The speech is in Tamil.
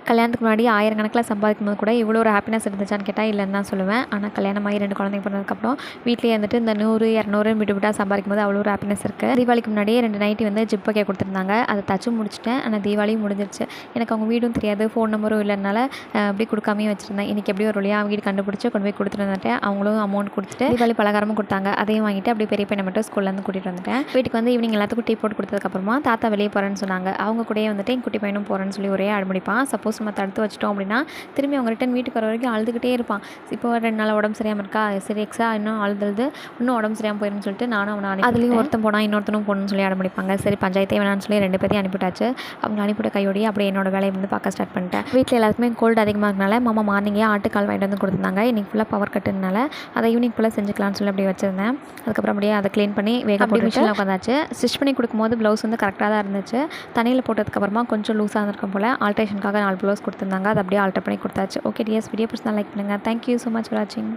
கல்யாணத்துக்கு முன்னாடி ஆயிரக்கணக்கில் சம்பாதிக்கும்போது கூட இவ்வளோ ஒரு ஹாப்பினஸ் இருந்துச்சான்னு கேட்டால் இல்லைன்னு தான் சொல்லுவேன். ஆனால் கல்யாணமாகி 2 குழந்தைங்க பிறந்ததுக்கப்புறம் வீட்டிலேயே இருந்துட்டு இந்த 100, 200 விட்டு விட்டால் சம்பாதிக்கும் போது அவ்வளோ ஒரு ஹாப்பினஸ் இருக்குது. தீபாவளிக்கு முன்னாடியே 2 நைட்டி வந்து ஜிப் வைக்க கொடுத்துருந்தாங்க. அதை தச்சு முடிச்சிட்டேன். ஆனால் தீபாவளியும் முடிஞ்சிருச்சு. எனக்கு அவங்க வீடும் தெரியாது, ஃபோன் நம்பரும் இல்லைனால அப்படியே கொடுக்காமே வச்சுருந்தேன். இன்றைக்கி எப்படியோ ஒரு வழியாக வீடு கண்டுபிடிச்சி கொண்டு போய் கொடுத்துட்டு வந்துட்டேன். அவங்களும் அமௌண்ட் கொடுத்துட்டு தீபாவளி பலகாரமும் கொடுத்தாங்க. அதையும் வாங்கிட்டு அப்படியே பெரிய பையனை மட்டும் ஸ்கூல்லேருந்து கூட்டிகிட்டு வந்துட்டேன். வீட்டுக்கு வந்து ஈவினிங் எல்லாத்துக்கும் டீ போட்டு கொடுத்ததுக்கப்புறமா தாத்தா வெளியே போகிறேன்னு சொன்னாங்க. அவங்க கூடயே வந்துட்டு என் குட்டி பையனும் போகிறேன்னு சொல்லி ஒரே அடம்பிடிப்பான். சப்போஸ் நம்ம தடுத்து வச்சிட்டோம் அப்படின்னா திரும்பி அவங்க ரிட்டன் வீட்டுக்கு வர வரைக்கும் அழுதுகிட்டே இருப்பான். இப்போ 2 நாள் உடம்பு சரியாமல் இருக்கா, சரி எக்ஸா இன்னும் அழுது இன்னும் உடம்பு சரியாமல் போயிருன்னு சொல்லிட்டு நானும் அவனை அதுலேயும் ஒருத்தன் போனால் இன்னொருத்தனும் போகணும்னு சொல்லி அடம்பிடிப்பாங்க. சரி பஞ்சாயத்தே வேணான்னு சொல்லி 2 பேரையும் அனுப்பிட்டாச்சு. அவங்க அனுப்பிவிட்ட கையோடையே அப்படியே என்னோட வேலையை வந்து பார்க்க ஸ்டார்ட் பண்ணிட்டேன். வீட்டில் எல்லாருக்குமே கோல்டு அதிகமாக இருக்கனால மாமா மார்னிங்கே ஆட்டுக்கால் வாங்கிட்டு வந்து கொடுத்துருந்தாங்க. இன்றைக்கி ஃபுல்லாக பவர் கட்டுனால அதை ஈவினிங் ஃபுல்லாக செஞ்சுக்கலாம்னு சொல்லி அப்படியே வச்சுருந்தேன். அதுக்கப்புறம் அப்படியே அதை க்ளீன் பண்ணி வேக போட்டு மிஷினில் உட்காந்தாச்சு. ஸ்டிச் பண்ணி கொடுக்கும்போது ப்ளவுஸ் வந்து கரெக்டாக தான் இருந்துச்சு. தண்ணியில் போட்டதுக்கப்புறமா கொஞ்சம் லூஸாக இருந்திருக்கும் போல் ஆல்ட்ரேஷனுக்காக 4 ப்ளவுஸ் கொடுத்துருந்தாங்க. அதை அப்படியே ஆல்டர் பண்ணி கொடுத்தாச்சு. ஓகே டியர்ஸ், வீடியோ பிடிச்சா லைக் பண்ணுங்கள். தேங்க்யூ ஸோ மச் ஃபார் வாட்சிங்.